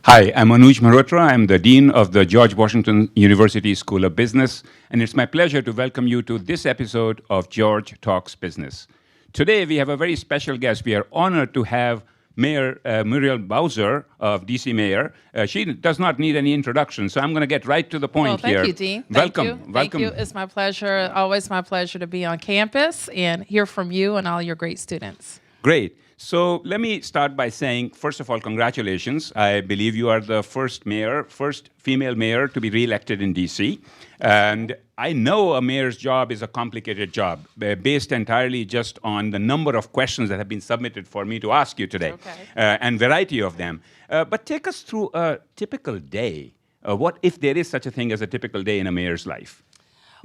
Hi, I'm Anuj Malhotra. I'm the Dean of the George Washington University School of Business, and it's my pleasure to welcome you to this episode of George Talks Business. Today, we have a very special guest. We are honored to have Mayor Muriel Bowser of DC Mayor. She does not need any introduction, so I'm going to get right to the point Well, here. thank you, Dean. Welcome. Thank you. It's my pleasure, always my pleasure to be on campus and hear from you and all your great students. Great. So let me start by saying, first of all, congratulations. I believe you are the first female mayor to be reelected in DC. And I know a mayor's job is a complicated job, based entirely just on the number of questions that have been submitted for me to ask you today, and variety of them. But take us through a typical day. What if there is such a thing as a typical day in a mayor's life?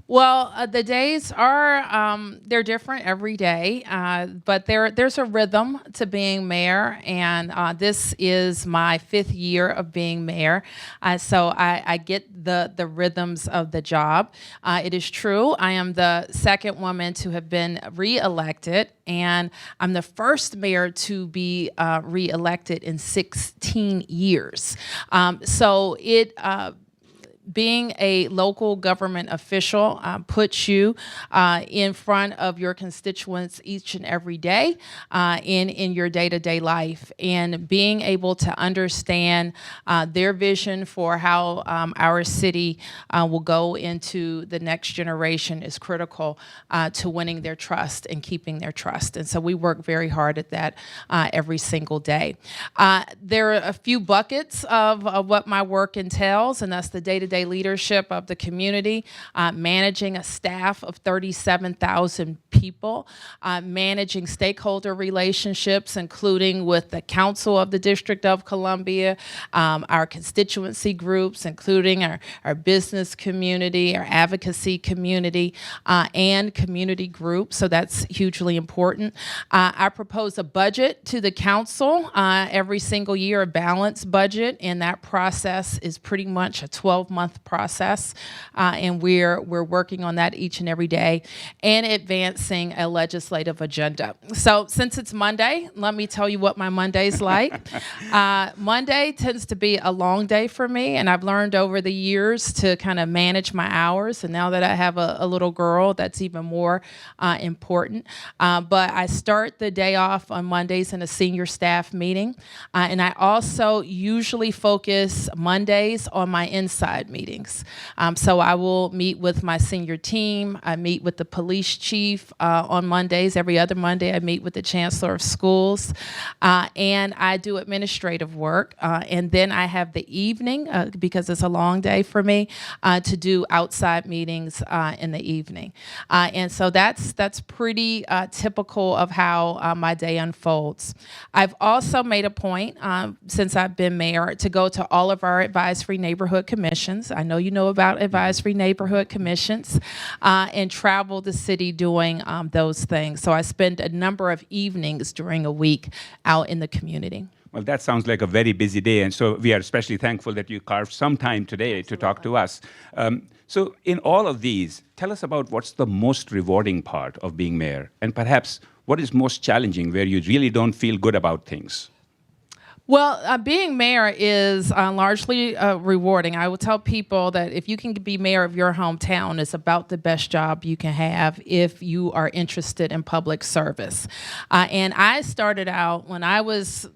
Well, the days are, they're different every day, but there's a rhythm to being mayor, and this is my 5th year of being mayor, so I get the rhythms of the job. It is true, I am the second woman to have been reelected, and I'm the first mayor to be reelected in 16 years. Being a local government official puts you in front of your constituents each and every day in your day-to-day life. And being able to understand their vision for how our city will go into the next generation is critical to winning their trust and keeping their trust. And so we work very hard at that every single day. There are a few buckets of what my work entails, and that's the day-to-day leadership of the community, managing a staff of 37,000 people, managing stakeholder relationships, including with the Council of the District of Columbia, our constituency groups, including our business community, our advocacy community, and community groups. So that's hugely important. I propose a budget to the council every single year, a balanced budget, and that process is pretty much a 12-month process, and we're working on that each and every day, and advancing a legislative agenda. So since it's Monday, let me tell you what my Monday's like. Monday tends to be a long day for me, and I've learned over the years to kind of manage my hours, and now that I have a little girl, that's even more important. But I start the day off on Mondays in a senior staff meeting, and I also usually focus Mondays on my inside meetings. So I will meet with my senior team. I meet with the police chief on Mondays. Every other Monday, I meet with the chancellor of schools. And I do administrative work. And then I have the evening, because it's a long day for me, to do outside meetings in the evening. And so that's pretty typical of how my day unfolds. I've also made a point, since I've been mayor, to go to all of our advisory neighborhood commissions. I know you know about advisory neighborhood commissions, and travel the city doing those things. So I spend a number of evenings during a week out in the community. Well, that sounds like a very busy day, and so we are especially thankful that you carved some time today to talk to us. So in all of these, tell us about what's the most rewarding part of being mayor, and perhaps what is most challenging, where you really don't feel good about things. Well, being mayor is largely rewarding. I will tell people that if you can be mayor of your hometown, it's about the best job you can have if you are interested in public service. And I started out when I was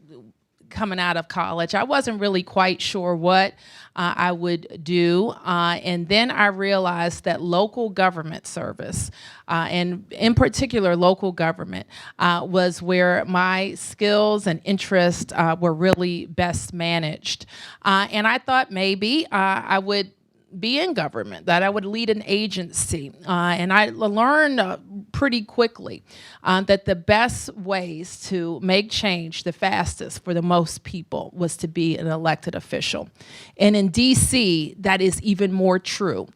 coming out of college. I wasn't really quite sure what I would do. And then I realized that local government service, and in particular local government, was where my skills and interests were really best managed. And I thought maybe I would be in government, that I would lead an agency. And I learned pretty quickly that the best ways to make change the fastest for the most people was to be an elected official. And in DC, that is even more true,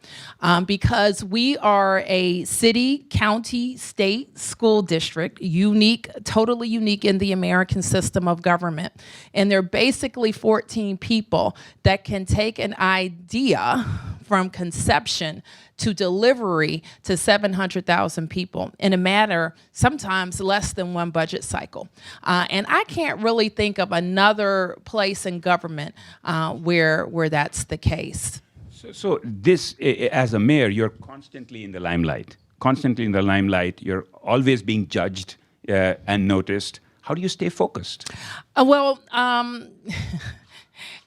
because we are a city, county, state, school district, unique, totally unique in the American system of government. And there are basically 14 people that can take an idea from conception to delivery to 700,000 people in a matter sometimes less than one budget cycle. And I can't really think of another place in government where that's the case. So this, as a mayor, you're constantly in the limelight. Constantly in the limelight. You're always being judged and noticed. How do you stay focused?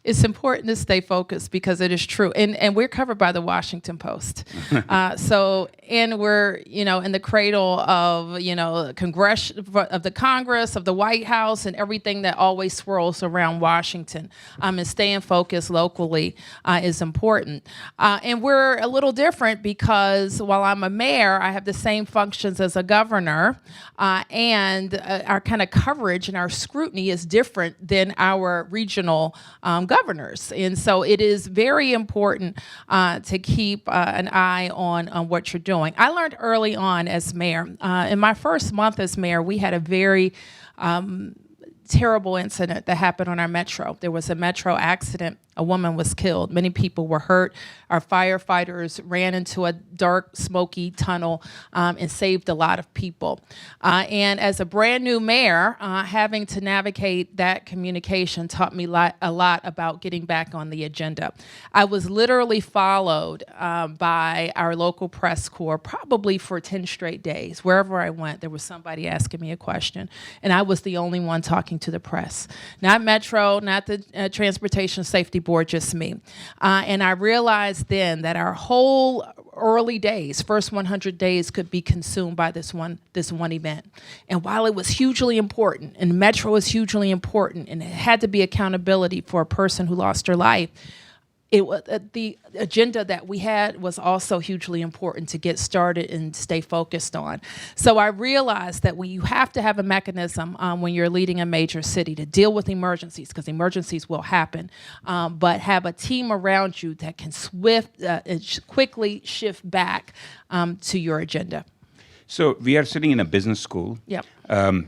It's important to stay focused because it is true. And we're covered by the Washington Post. And we're, in the cradle of, of the Congress, of the White House, and everything that always swirls around Washington. And staying focused locally is important. And we're a little different because while I'm a mayor, I have the same functions as a governor. And our kind of coverage and our scrutiny is different than our regional governors. And so it is very important to keep an eye on what you're doing. I learned early on as mayor, in my first month as mayor, we had a very terrible incident that happened on our metro. There was a metro accident. A woman was killed. Many people were hurt. Our firefighters ran into a dark, smoky tunnel and saved a lot of people. And as a brand new mayor, having to navigate that communication taught me a lot about getting back on the agenda. I was literally followed by our local press corps probably for 10 straight days. Wherever I went, there was somebody asking me a question, and I was the only one talking to the press. Not Metro, not the Transportation Safety Board, just me. And I realized then that our whole early days, first 100 days, could be consumed by this one event. And while it was hugely important, and Metro was hugely important, and it had to be accountability for a person who lost her life, it was the agenda that we had was also hugely important to get started and stay focused on. So I realized that you have to have a mechanism when you're leading a major city to deal with emergencies, because emergencies will happen, but have a team around you that can quickly shift back to your agenda. So we are sitting in a business school. Yep.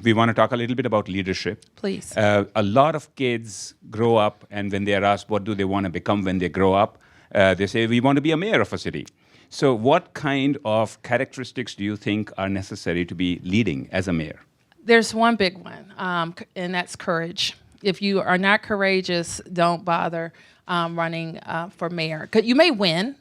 We want to talk a little bit about leadership. Please. A lot of kids grow up, and when they are asked what do they want to become when they grow up, they say, we want to be a mayor of a city. So what kind of characteristics do you think are necessary to be leading as a mayor? There's one big one, and that's courage. If you are not courageous, don't bother running for mayor. You may win.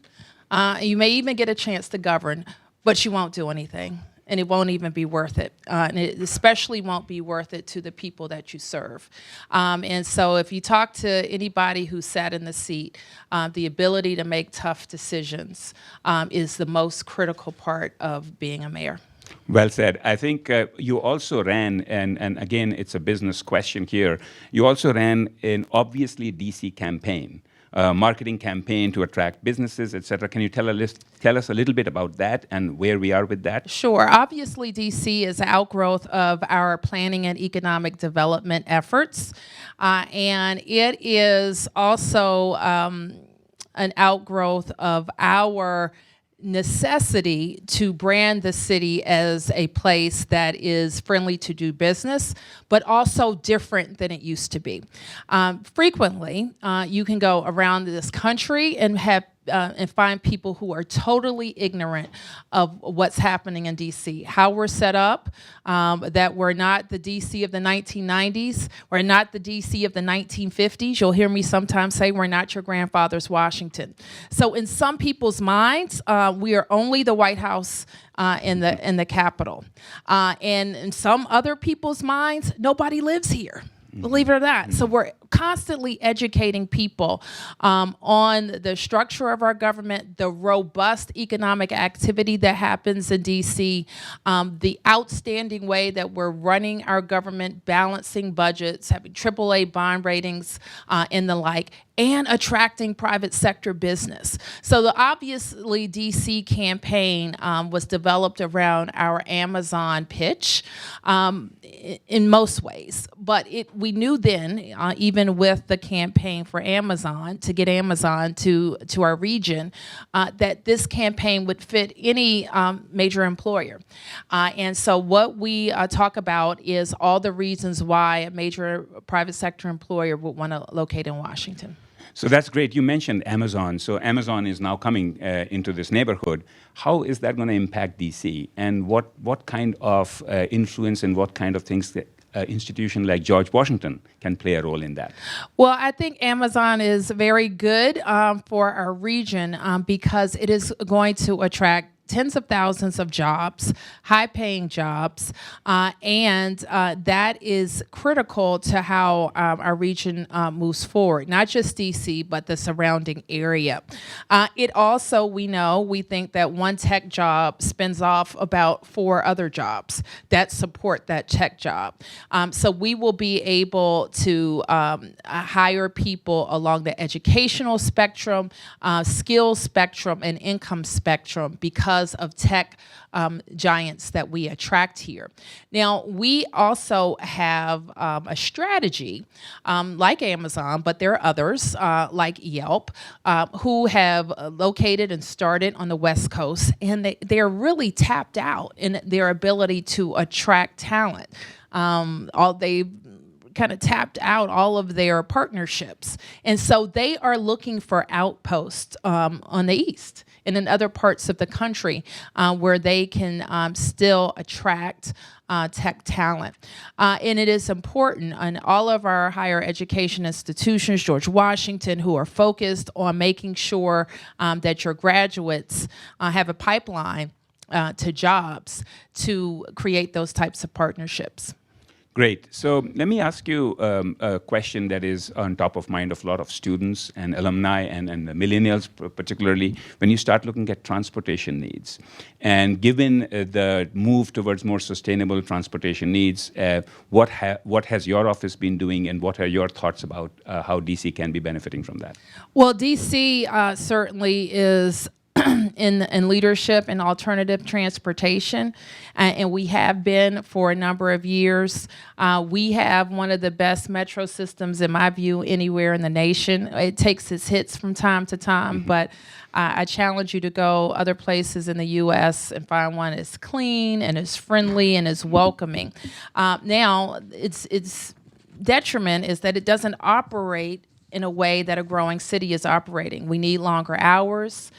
You may even get a chance to govern, but you won't do anything. And it won't even be worth it. And it especially won't be worth it to the people that you serve. And so if you talk to anybody who sat in the seat, the ability to make tough decisions is the most critical part of being a mayor. Well said. I think you also ran, and again, it's a business question here, you also ran an obviously DC campaign. Marketing campaign to attract businesses, et cetera. Can you tell us a little bit about that and where we are with that? Sure. Obviously, DC is an outgrowth of our planning and economic development efforts. And it is also an outgrowth of our necessity to brand the city as a place that is friendly to do business, but also different than it used to be. Frequently, you can go around this country and find people who are totally ignorant of what's happening in DC, how we're set up, that we're not the DC of the 1990s, we're not the DC of the 1950s. You'll hear me sometimes say we're not your grandfather's Washington. So in some people's minds, we are only the White House in the Capitol. And in some other people's minds, nobody lives here. Believe it or not. So we're constantly educating people on the structure of our government, the robust economic activity that happens in DC, the outstanding way that we're running our government, balancing budgets, having AAA bond ratings, and the like, and attracting private sector business. So the obviously DC campaign was developed around our Amazon pitch in most ways. But we knew then, even with the campaign for Amazon, to get Amazon to our region, that this campaign would fit any major employer. And so what we talk about is all the reasons why a major private sector employer would want to locate in Washington. So that's great. You mentioned Amazon. So Amazon is now coming into this neighborhood. How is that going to impact DC? And what kind of influence and what kind of things that institution like George Washington can play a role in that? Well, I think Amazon is very good for our region because it is going to attract tens of thousands of jobs, high-paying jobs, and that is critical to how our region moves forward, not just DC, but the surrounding area. It also, we think that one tech job spins off about 4 other jobs that support that tech job. So we will be able to hire people along the educational spectrum, skills spectrum, and income spectrum because of tech giants that we attract here. Now, we also have a strategy like Amazon, but there are others like Yelp who have located and started on the West Coast, and they're really tapped out in their ability to attract talent. They kind of tapped out all of their partnerships. And so they are looking for outposts on the East and in other parts of the country where they can still attract tech talent. And it is important on all of our higher education institutions, George Washington, who are focused on making sure that your graduates have a pipeline to jobs to create those types of partnerships. Great. So let me ask you a question that is on top of mind of a lot of students and alumni and the millennials particularly, when you start looking at transportation needs. And given the move towards more sustainable transportation needs, what has your office been doing and what are your thoughts about how DC can be benefiting from that? Well, DC certainly is in leadership and alternative transportation, and we have been for a number of years. We have one of the best metro systems, in my view, anywhere in the nation. It takes its hits from time to time, but I challenge you to go other places in the U.S. and find one that's clean and is friendly and is welcoming. Now, its detriment is that it doesn't operate in a way that a growing city is operating. We need longer hours.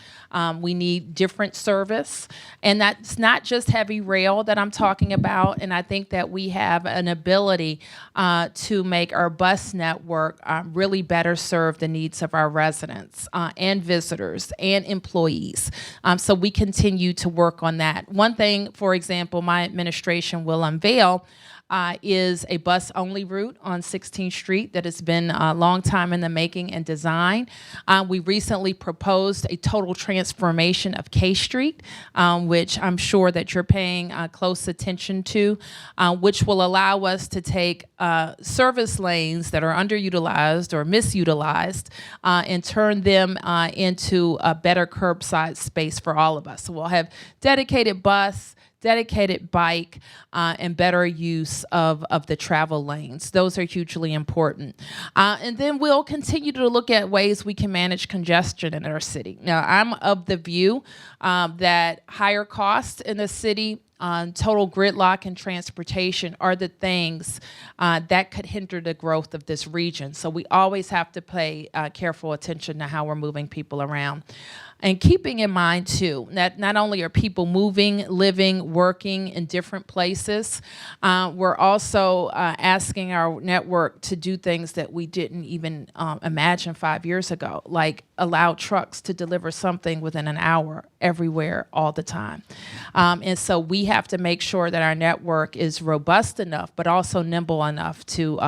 We need different service. And that's not just heavy rail that I'm talking about. And I think that we have an ability to make our bus network really better serve the needs of our residents and visitors and employees. So we continue to work on that. One thing, for example, my administration will unveil is a bus-only route on 16th Street that has been a long time in the making and design. We recently proposed a total transformation of K Street, which I'm sure that you're paying close attention to, which will allow us to take service lanes that are underutilized or misutilized and turn them into a better curbside space for all of us. So we'll have dedicated bus, dedicated bike, and better use of the travel lanes. Those are hugely important. And then we'll continue to look at ways we can manage congestion in our city. Now, I'm of the view that higher costs in the city, total gridlock and transportation are the things that could hinder the growth of this region. So we always have to pay careful attention to how we're moving people around. And keeping in mind, too, that not only are people moving, living, working in different places, we're also asking our network to do things that we didn't even imagine 5 years ago, like allow trucks to deliver something within an hour everywhere all the time. And so we have to make sure that our network is robust enough, but also nimble enough to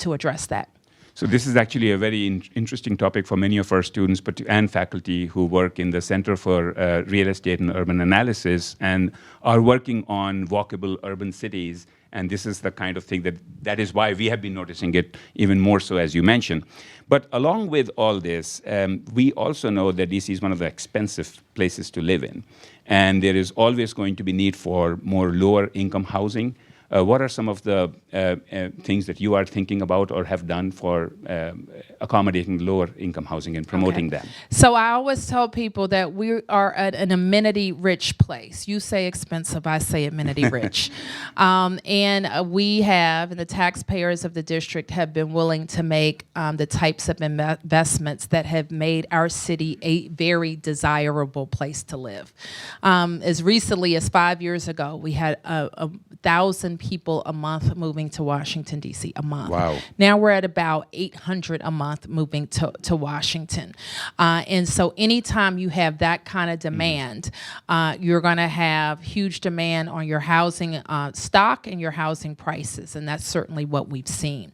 address that. So this is actually a very interesting topic for many of our students and faculty who work in the Center for Real Estate and Urban Analysis and are working on walkable urban cities. And this is the kind of thing that is why we have been noticing it even more so, as you mentioned. But along with all this, we also know that DC is one of the expensive places to live in. And there is always going to be need for more lower income housing. What are some of the things that you are thinking about or have done for accommodating lower income housing and promoting them? So I always tell people that we are at an amenity-rich place. You say expensive, I say amenity-rich. And we have, and the taxpayers of the district have been willing to make the types of investments that have made our city a very desirable place to live. As recently as 5 years ago, we had 1,000 people a month moving to Washington, D.C. a month. Wow. Now we're at about 800 a month moving to Washington. And so anytime you have that kind of demand, you're going to have huge demand on your housing stock and your housing prices, and that's certainly what we've seen.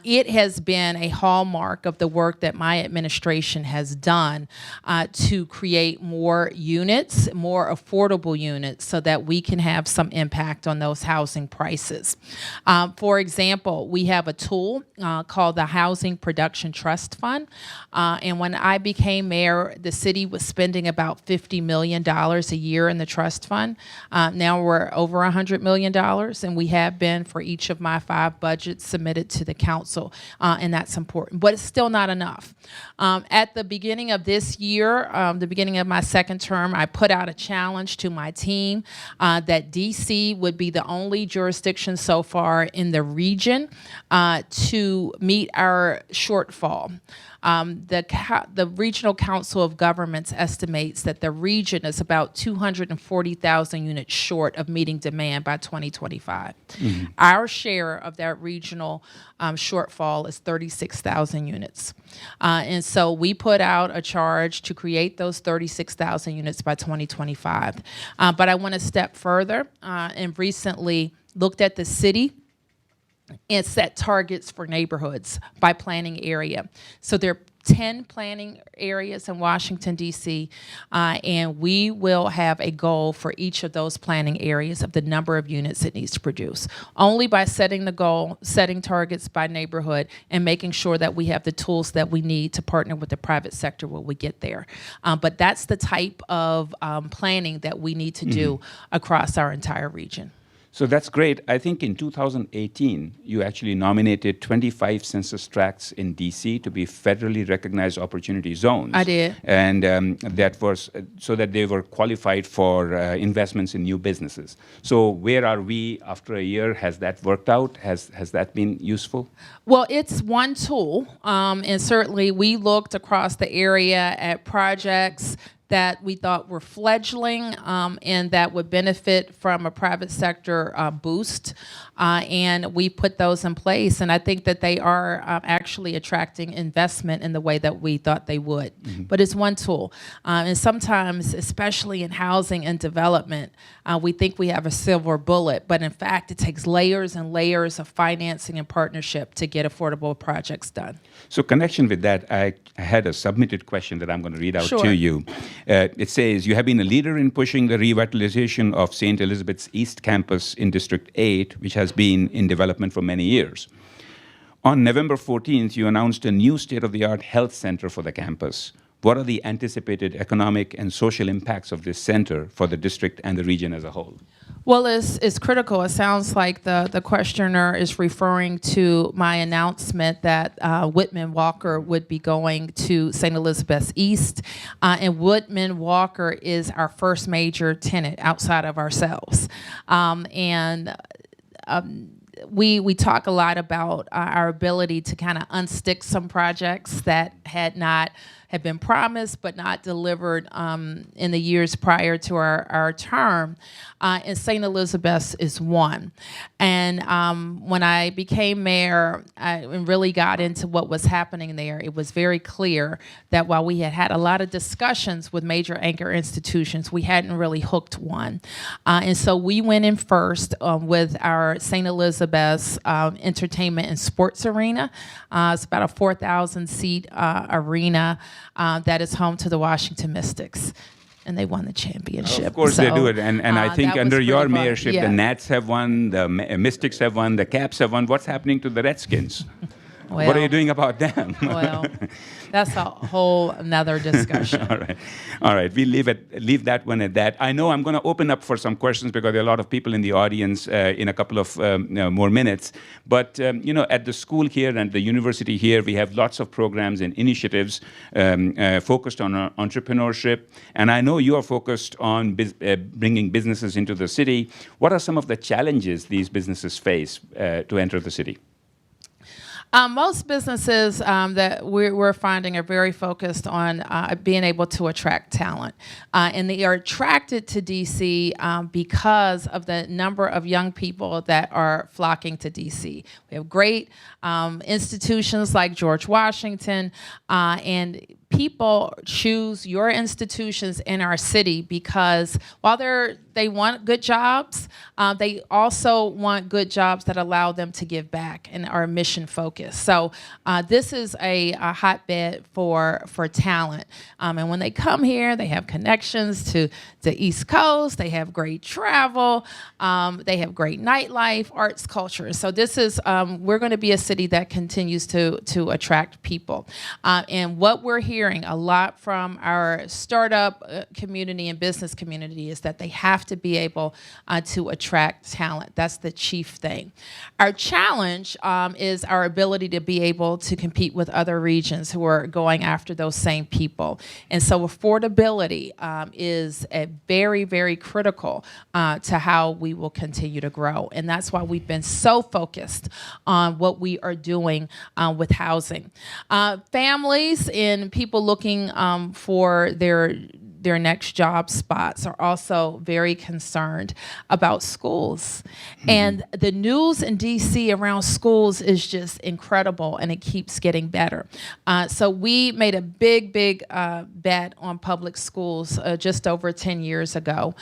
It has been a hallmark of the work that my administration has done to create more units, more affordable units, so that we can have some impact on those housing prices. For example, we have a tool called the Housing Production Trust Fund. And when I became mayor, the city was spending about $50 million a year in the trust fund. Now we're over $100 million, and we have been for each of my 5 budgets submitted to the council, and that's important. But it's still not enough. At the beginning of this year, the beginning of my second term, I put out a challenge to my team that D.C. would be the only jurisdiction so far in the region to meet our shortfall. The Regional Council of Governments estimates that the region is about 240,000 units short of meeting demand by 2025. Mm-hmm. Our share of that regional shortfall is 36,000 units. And so we put out a charge to create those 36,000 units by 2025. But I want to step further and recently looked at the city and set targets for neighborhoods by planning area. So there are 10 planning areas in Washington, D.C., and we will have a goal for each of those planning areas of the number of units it needs to produce. Only by setting the goal, setting targets by neighborhood, and making sure that we have the tools that we need to partner with the private sector will we get there. But that's the type of planning that we need to do across our entire region. So that's great. I think in 2018, you actually nominated 25 census tracts in D.C. to be federally recognized opportunity zones. I did. And that was so that they were qualified for investments in new businesses. So where are we after a year? Has that worked out? Has that been useful? Well, it's one tool. And certainly we looked across the area at projects that we thought were fledgling and that would benefit from a private sector boost. And we put those in place. And I think that they are actually attracting investment in the way that we thought they would. Mm-hmm. But it's one tool. And sometimes, especially in housing and development, we think we have a silver bullet. But in fact, it takes layers and layers of financing and partnership to get affordable projects done. So connection with that, I had a submitted question that I'm going to read out Sure. to you. It says, you have been a leader in pushing the revitalization of St. Elizabeth's East Campus in District 8, which has been in development for many years. On November 14th, you announced a new state-of-the-art health center for the campus. What are the anticipated economic and social impacts of this center for the district and the region as a whole? Well, it's critical. It sounds like the questioner is referring to my announcement that Whitman Walker would be going to St. Elizabeth's East. And Whitman Walker is our first major tenant outside of ourselves. We talk a lot about our ability to kind of unstick some projects that had been promised but not delivered in the years prior to our term. And St. Elizabeth's is one. And when I became mayor and really got into what was happening there, it was very clear that while we had a lot of discussions with major anchor institutions, we hadn't really hooked one. And so we went in first with our St. Elizabeth's entertainment and sports arena. It's about a 4,000-seat arena that is home to the Washington Mystics. And they won the championship. Of course they do it. And I think under your mayorship, yeah. the Nats have won, the Mystics have won, the Caps have won. What's happening to the Redskins? What are you Well, doing about them? well, that's a whole another discussion. All right. All right. We leave that one at that. I know I'm going to open up for some questions because there are a lot of people in the audience in a couple of more minutes. But, at the school here and the university here, we have lots of programs and initiatives focused on entrepreneurship. And I know you are focused on bringing businesses into the city. What are some of the challenges these businesses face to enter the city? Most businesses that we're finding are very focused on being able to attract talent. And they are attracted to DC because of the number of young people that are flocking to DC. We have great institutions like George Washington, and people choose your institutions in our city because while they want good jobs, they also want good jobs that allow them to give back and are mission focused. So this is a hotbed for talent. And when they come here, they have connections to the East Coast. They have great travel. They have great nightlife, arts, culture. So this is we're going to be a city that continues to attract people. And what we're hearing a lot from our startup community and business community is that they have to be able to attract talent. That's the chief thing. Our challenge is our ability to be able to compete with other regions who are going after those same people. And so affordability is a very, very critical to how we will continue to grow. And that's why we've been so focused on what we are doing with housing. Families and people looking for their next job spots are also very concerned about schools. Mm-hmm. And the news in DC around schools is just incredible, and it keeps getting better. So we made a big bet on public schools just over 10 years ago,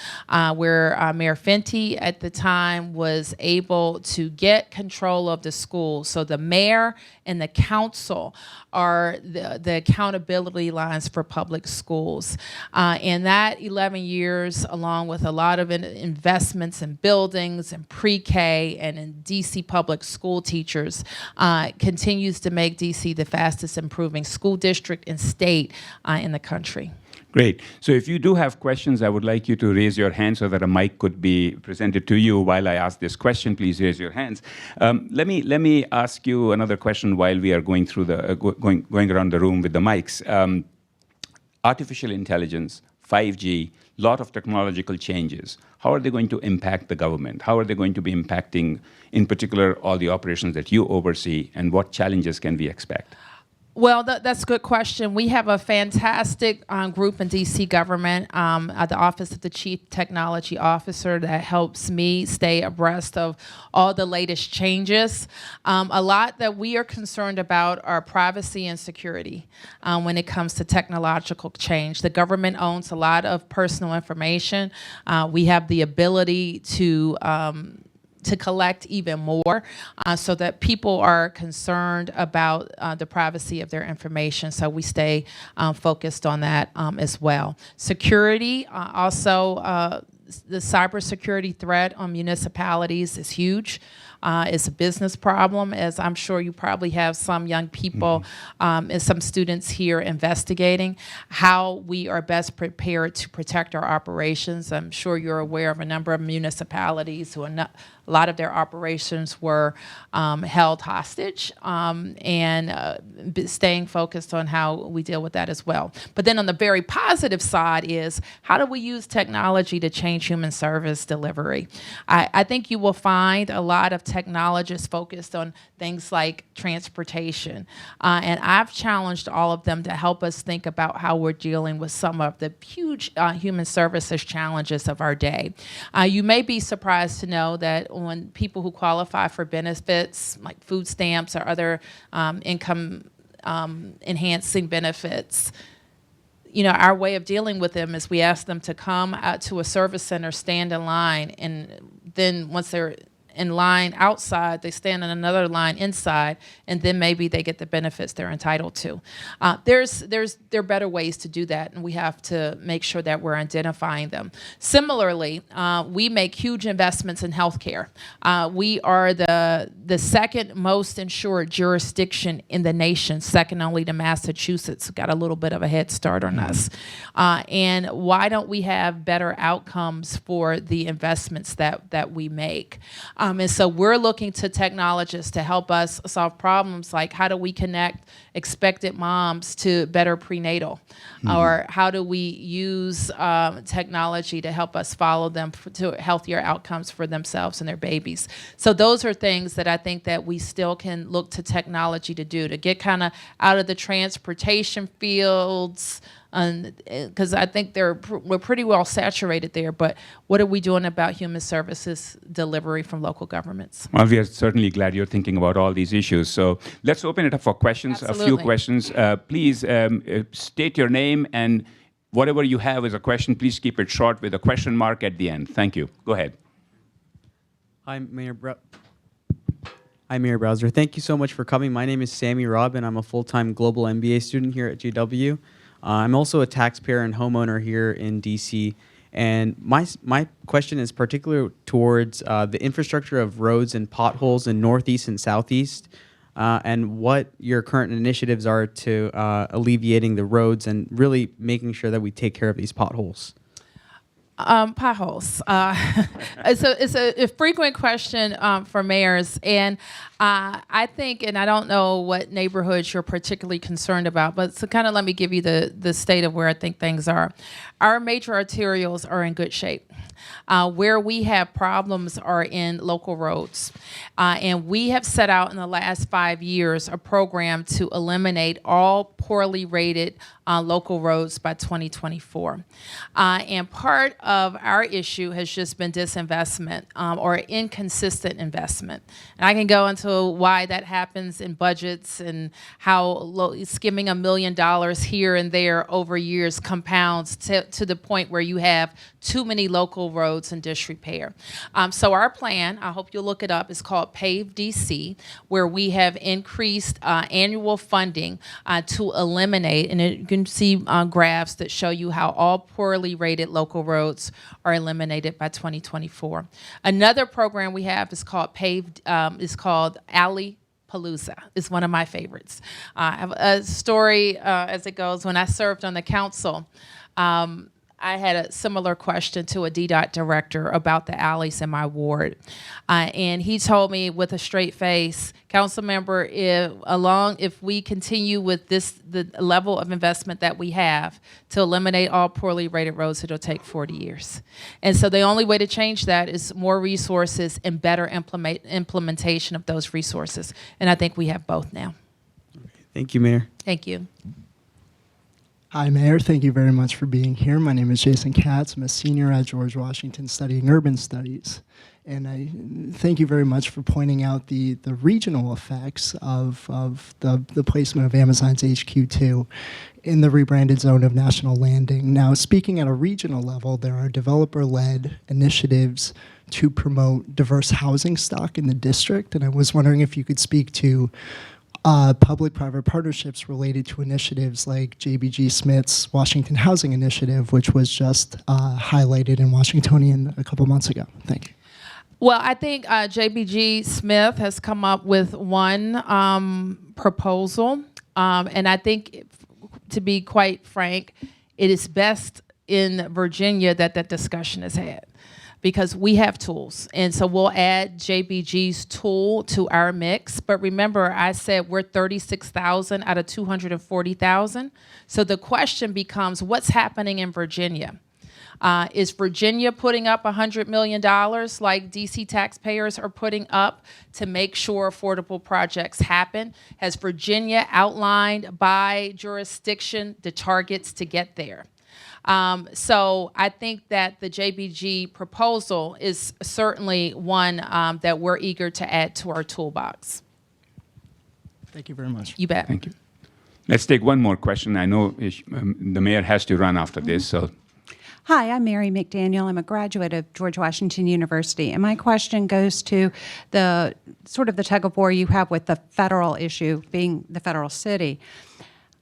where Mayor Fenty at the time was able to get control of the schools. So the mayor and the council are the accountability lines for public schools. And that 11 years, along with a lot of investments in buildings and pre-K and in DC public school teachers, continues to make DC the fastest improving school district and state in the country. Great. So if you do have questions, I would like you to raise your hand so that a mic could be presented to you while I ask this question. Please raise your hands. Let me ask you another question while we are going through going around the room with the mics. Artificial intelligence, 5G, lot of technological changes. How are they going to impact the government? How are they going to be impacting, in particular, all the operations that you oversee, and what challenges can we expect? Well, that's a good question. We have a fantastic group in DC government at the Office of the Chief Technology Officer that helps me stay abreast of all the latest changes. A lot that we are concerned about are privacy and security when it comes to technological change. The government owns a lot of personal information. We have the ability to collect even more so that people are concerned about the privacy of their information. So we stay focused on that as well. Security, also the cybersecurity threat on municipalities is huge. It's a business problem, as I'm sure you probably have some young people and some students here investigating how we are best prepared to protect our operations. I'm sure you're aware of a number of municipalities who are a lot of their operations were held hostage, and staying focused on how we deal with that as well. But then on the very positive side is, how do we use technology to change human service delivery? I think you will find a lot of technologists focused on things like transportation. And I've challenged all of them to help us think about how we're dealing with some of the huge human services challenges of our day. You may be surprised to know that when people who qualify for benefits, like food stamps or other income enhancing benefits, our way of dealing with them is we ask them to come out to a service center, stand in line, and then once they're in line outside, they stand in another line inside, and then maybe they get the benefits they're entitled to. There are better ways to do that, and we have to make sure that we're identifying them. Similarly, we make huge investments in healthcare. We are the second most insured jurisdiction in the nation, second only to Massachusetts. Got a little bit of a head start on us. And why don't we have better outcomes for the investments that we make? And so we're looking to technologists to help us solve problems like how do we connect expectant moms to better prenatal? Or how do we use technology to help us follow them to healthier outcomes for themselves and their babies? So those are things that I think that we still can look to technology to do, to get kind of out of the transportation fields, because I think we're pretty well saturated there, but what are we doing about human services delivery from local governments? Well, we are certainly glad you're thinking about all these issues. So let's open it up for questions. Absolutely. A few questions. Please state your name, and whatever you have as a question, please keep it short with a question mark at the end. Thank you. Go ahead. Hi, Mayor Browser. Thank you so much for coming. My name is Sammy Robb, and I'm a full-time global MBA student here at JW. I'm also a taxpayer and homeowner here in DC, and my question is particular towards the infrastructure of roads and potholes in Northeast and Southeast, and what your current initiatives are to alleviating the roads and really making sure that we take care of these potholes. Potholes. It's a frequent question for mayors, and I think, and I don't know what neighborhoods you're particularly concerned about, but so kind of let me give you the state of where I think things are. Our major arterials are in good shape. Where we have problems are in local roads. And we have set out in the last 5 years a program to eliminate all poorly rated local roads by 2024. And part of our issue has just been disinvestment or inconsistent investment. And I can go into why that happens in budgets and how skimming $1 million here and there over years compounds to the point where you have too many local roads in disrepair. So our plan, I hope you'll look it up, is called PAVE DC, where we have increased annual funding to eliminate, and you can see graphs that show you how all poorly rated local roads are eliminated by 2024. Another program we have is called Alley Palooza. Is one of my favorites. I have a story as it goes. When I served on the council, I had a similar question to a DDOT director about the alleys in my ward. And he told me with a straight face, council member, if we continue with the level of investment that we have to eliminate all poorly rated roads, it'll take 40 years. And so the only way to change that is more resources and better implementation of those resources. And I think we have both now. Thank you, Mayor. Thank you. Hi, Mayor. Thank you very much for being here. My name is Jason Katz. I'm a senior at George Washington studying urban studies. And I thank you very much for pointing out the regional effects of the placement of Amazon's HQ2 in the rebranded zone of National Landing. Now, speaking at a regional level, there are developer-led initiatives to promote diverse housing stock in the district. And I was wondering if you could speak to public-private partnerships related to initiatives like JBG Smith's Washington Housing Initiative, which was just highlighted in Washingtonian a couple months ago. Thank you. Well, I think JBG Smith has come up with one proposal, and I think, to be quite frank, it is best in Virginia that discussion is had, because we have tools. And so we'll add JBG's tool to our mix. But remember, I said we're 36,000 out of 240,000. So the question becomes, what's happening in Virginia? Is Virginia putting up $100 million like DC taxpayers are putting up to make sure affordable projects happen? Has Virginia outlined by jurisdiction the targets to get there? So I think that the JBG proposal is certainly one that we're eager to add to our toolbox. Thank you very much. You bet. Thank you. Let's take one more question. I know the mayor has to run after this, so. Hi, I'm Mary McDaniel. I'm a graduate of George Washington University, and my question goes to the sort of the tug of war you have with the federal issue, being the federal city.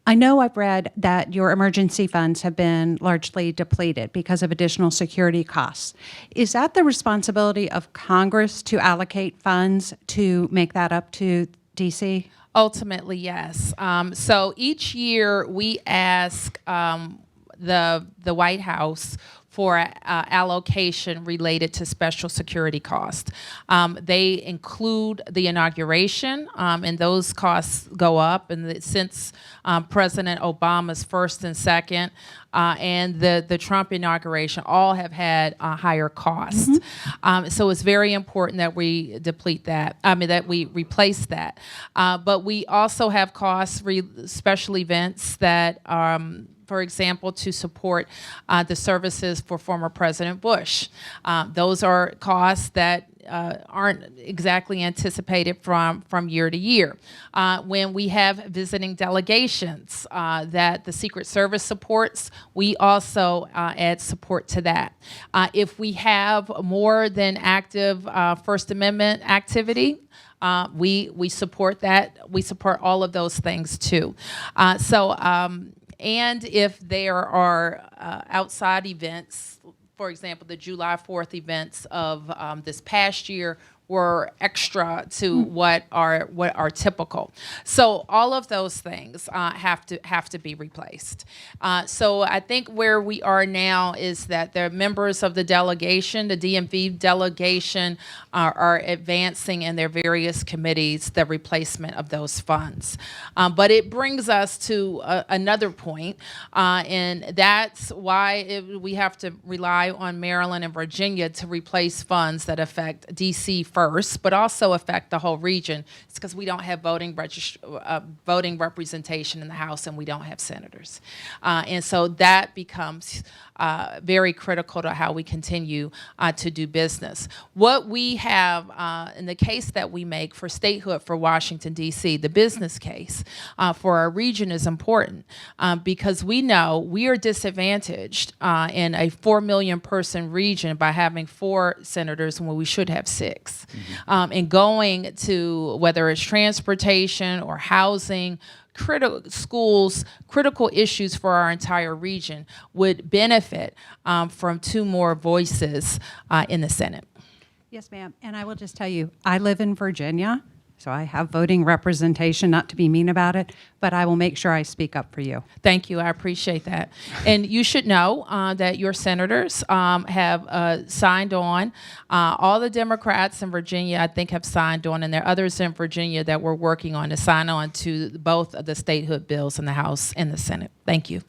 I know I've read that your emergency funds have been largely depleted because of additional security costs. Is that the responsibility of Congress to allocate funds to make that up to DC? Ultimately, yes. So each year we ask the White House for allocation related to special security costs. They include the inauguration, and those costs go up. And since President Obama's first and second, and the Trump inauguration, all have had higher costs. So it's very important that we deplete that. That we replace that. But we also have costs, special events that. For example, to support the services for former President Bush. Those are costs that aren't exactly anticipated from year to year. When we have visiting delegations that the Secret Service supports, we also add support to that. If we have more than active First Amendment activity, we support that. We support all of those things too. And if there are outside events, for example, the July 4th events of this past year were extra to what are typical. So all of those things have to be replaced. So I think where we are now is that the members of the delegation, the DMV delegation, are advancing in their various committees the replacement of those funds. But it brings us to another point, and that's why we have to rely on Maryland and Virginia to replace funds that affect DC first, but also affect the whole region. It's because we don't have voting representation in the House, and we don't have senators. And so that becomes very critical to how we continue to do business. What we have in the case that we make for statehood for Washington, D.C., the business case for our region is important because we know we are disadvantaged in a 4 million person region by having 4 senators when we should have 6. And going to whether it's transportation or housing, schools, critical issues for our entire region would benefit from 2 more voices in the Senate. Yes, ma'am. And I will just tell you, I live in Virginia, so I have voting representation, not to be mean about it, but I will make sure I speak up for you. Thank you. I appreciate that. And you should know that your senators have signed on. All the Democrats in Virginia, I think, have signed on, and there are others in Virginia that we're working on to sign on to both of the statehood bills in the House and the Senate. Thank you.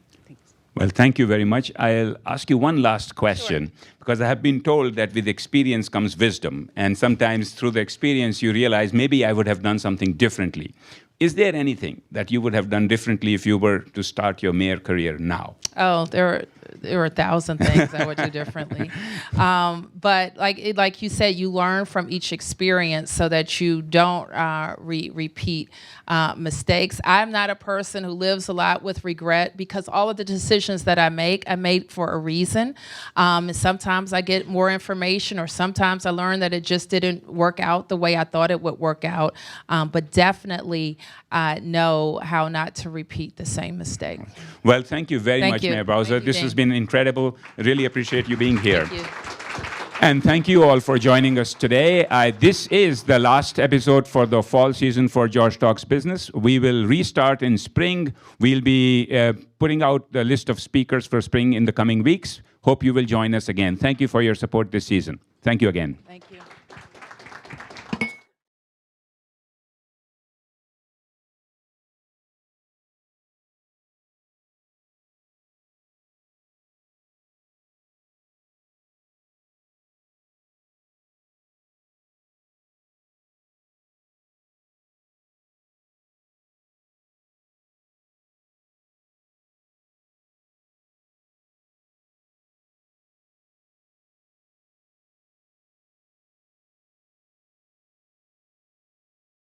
Well, thank you very much. I'll ask you one last question, because I have been told that with experience comes wisdom, and sometimes through the experience you realize maybe I would have done something differently. Is there anything that you would have done differently if you were to start your mayor career now? Oh, there are 1,000 things I would do differently. But like you said, you learn from each experience so that you don't repeat mistakes. I'm not a person who lives a lot with regret because all of the decisions that I made for a reason. And sometimes I get more information, or sometimes I learn that it just didn't work out the way I thought it would work out. But definitely know how not to repeat the same mistake. Well, thank you very Thank much, you. Mayor Bowser. Thank you, This Dan. has been incredible. I really appreciate you being here. Thank you. And thank you all for joining us today. This is the last episode for the fall season for George Talks Business. We will restart in spring. We'll be putting out the list of speakers for spring in the coming weeks. Hope you will join us again. Thank you for your support this season. Thank you again. Thank you.